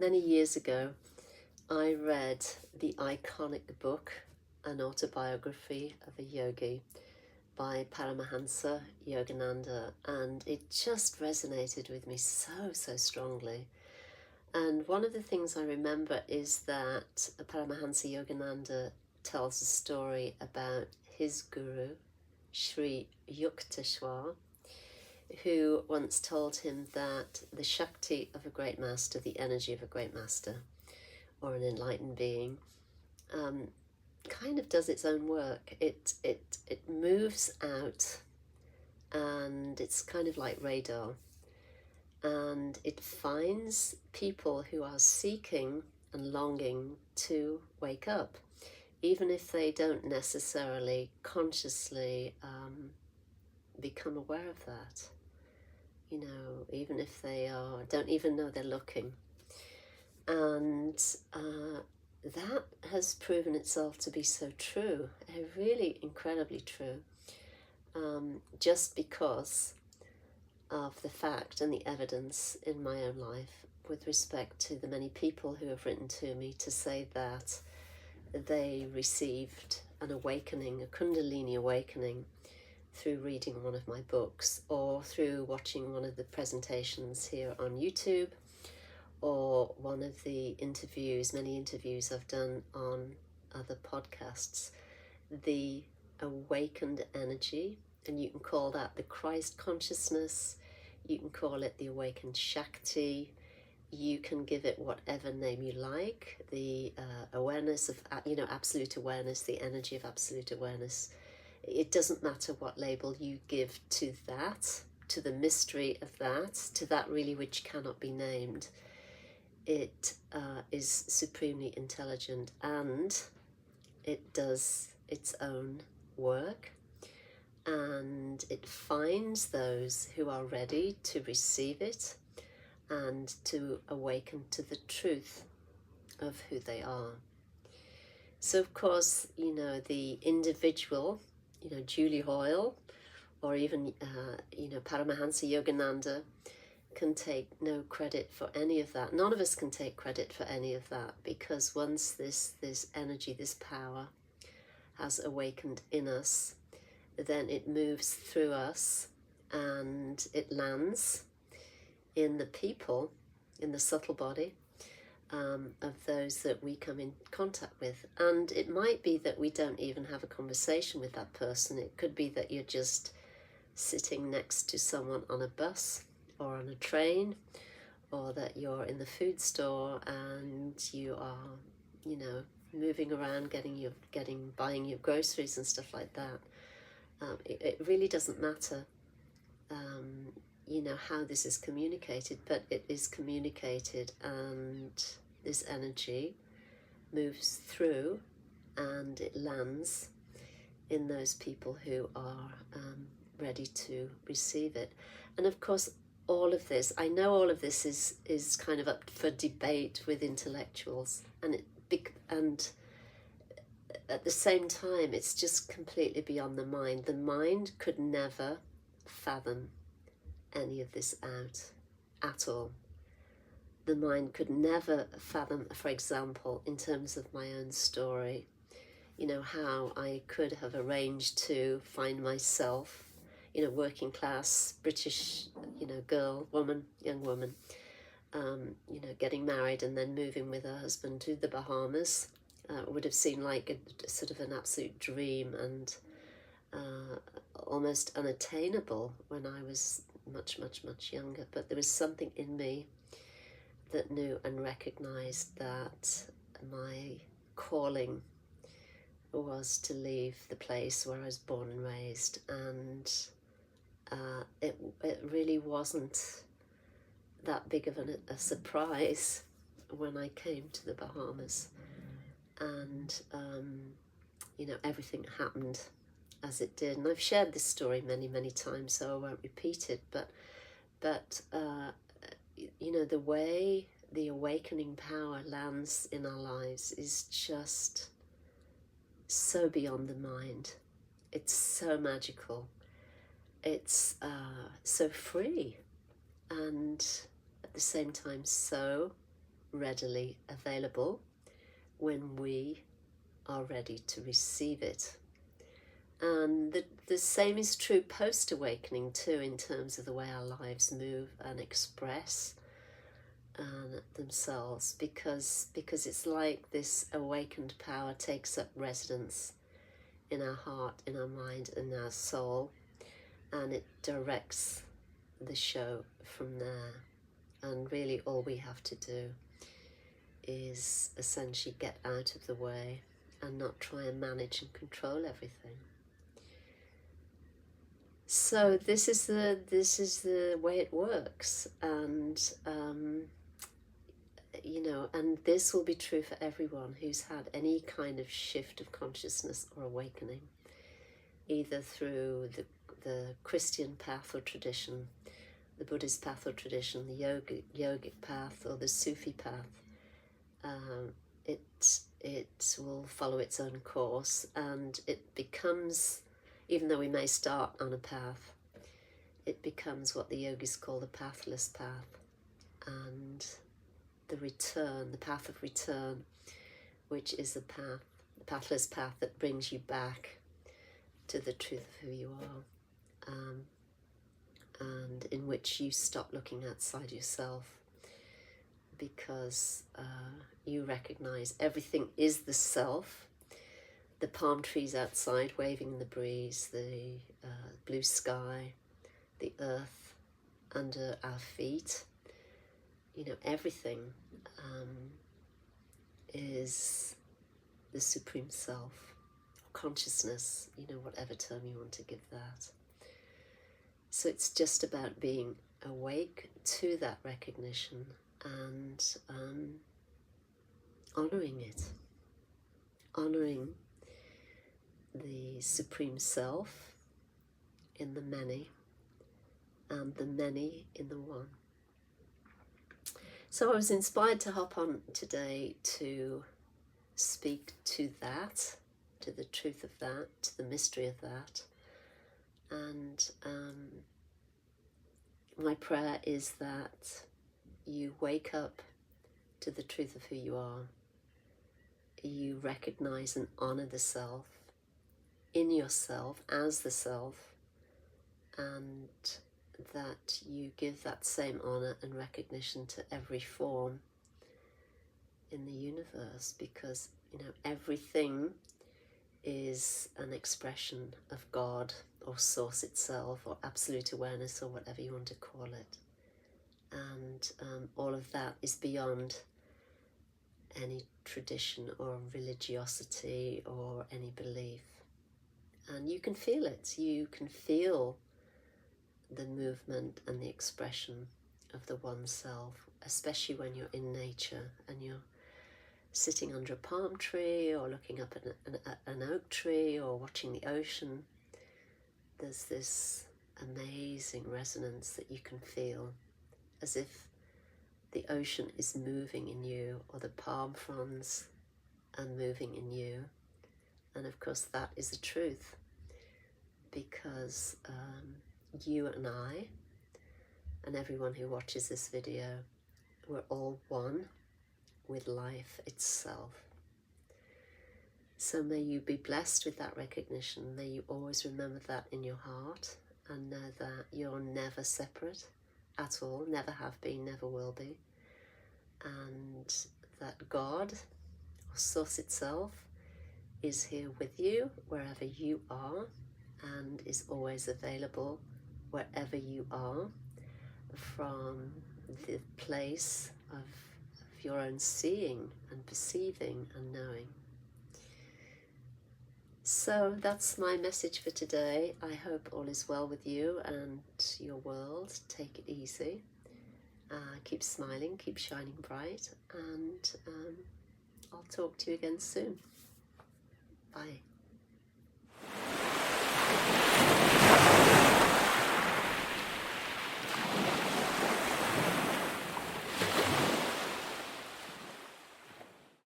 Many years ago, I read the iconic book, An Autobiography of a Yogi by Paramahansa Yogananda, and it just resonated with me so strongly. And one of the things I remember is that Paramahansa Yogananda tells a story about his guru, Sri Yukteswar, who once told him that the Shakti of a great master, the energy of a great master, or an enlightened being, kind of does its own work. It moves out, and it's kind of like radar, and it finds people who are seeking and longing to wake up, even if they don't necessarily consciously become aware of that. You know, even if they don't even know they're looking. And that has proven itself to be so true, really incredibly true, just because of the fact and the evidence in my own life with respect to the many people who have written to me to say that they received an awakening, a Kundalini awakening, through reading one of my books or through watching one of the presentations here on YouTube, or one of the interviews, many interviews I've done on other podcasts. The awakened energy, and you can call that the Christ consciousness, you can call it the awakened Shakti, you can give it whatever name you like, the awareness of, absolute awareness, the energy of absolute awareness. It doesn't matter what label you give to that, to the mystery of that, to that really which cannot be named. It is supremely intelligent, and it does its own work, and it finds those who are ready to receive it and to awaken to the truth of who they are. So of course, the individual, Julie Hoyle, or even, Paramahansa Yogananda, can take no credit for any of that. None of us can take credit for any of that, because once this energy, this power has awakened in us, then it moves through us and it lands in the people, in the subtle body, of those that we come in contact with. And it might be that we don't even have a conversation with that person. It could be that you're just sitting next to someone on a bus or on a train, or that you're in the food store and you are, moving around, buying your groceries and stuff like that. It really doesn't matter, how this is communicated, but it is communicated, and this energy moves through and it lands in those people who are ready to receive it. And of course, all of this, I know all of this is kind of up for debate with intellectuals, and at the same time, it's just completely beyond the mind. The mind could never fathom any of this out at all. The mind could never fathom, for example, in terms of my own story, how I could have arranged to find myself, working class British, young woman, getting married and then moving with her husband to the Bahamas. Would have seemed like a sort of an absolute dream, and almost unattainable when I was much younger. But there was something in me that knew and recognized that my calling was to leave the place where I was born and raised, and it really wasn't that big of a surprise when I came to the Bahamas, and everything happened as it did. And I've shared this story many times, so I won't repeat it, but the way the awakening power lands in our lives is just so beyond the mind. It's so magical. It's so free, and at the same time so readily available when we are ready to receive it. And the same is true post-awakening too, in terms of the way our lives move and express themselves, because it's like this awakened power takes up residence in our heart, in our mind, in our soul, and it directs the show from there. And really all we have to do is essentially get out of the way and not try and manage and control everything. So this is the way it works, and you know, and this will be true for everyone who's had any kind of shift of consciousness or awakening, either through the Christian path or tradition, the Buddhist path or tradition, the yogic path, or the Sufi path. It will follow its own course, and it becomes, even though we may start on a path, it becomes what the yogis call the pathless path, and the return, the path of return, which is the pathless path that brings you back to the truth of who you are, and in which you stop looking outside yourself, because you recognize everything is the self. The palm trees outside waving in the breeze, the blue sky, the earth under our feet, you know, everything is the Supreme Self, consciousness, you know, whatever term you want to give that. So it's just about being awake to that recognition and honoring it, honoring the Supreme Self in the many and the many in the one. So I was inspired to hop on today to speak to that, to the truth of that, to the mystery of that. And my prayer is that you wake up to the truth of who you are. You recognize and honor the self in yourself as the self, and that you give that same honor and recognition to every form in the universe, because, you know, everything is an expression of God or Source itself or absolute awareness or whatever you want to call it. And all of that is beyond any tradition or religiosity or any belief. And you can feel it. You can feel the movement and the expression of the one self, especially when you're in nature and you're sitting under a palm tree or looking up at an oak tree or watching the ocean. There's this amazing resonance that you can feel, as if the ocean is moving in you, or the palm fronds are moving in you. And of course that is the truth, because you and I and everyone who watches this video, we're all one with life itself. So may you be blessed with that recognition. May you always remember that in your heart, and know that you're never separate at all, never have been, never will be, and that God, or Source itself, is here with you wherever you are, and is always available wherever you are, from the place of your own seeing and perceiving and knowing. So that's my message for today. I hope all is well with you and your world. Take it easy. Keep smiling, keep shining bright, and I'll talk to you again soon. Bye.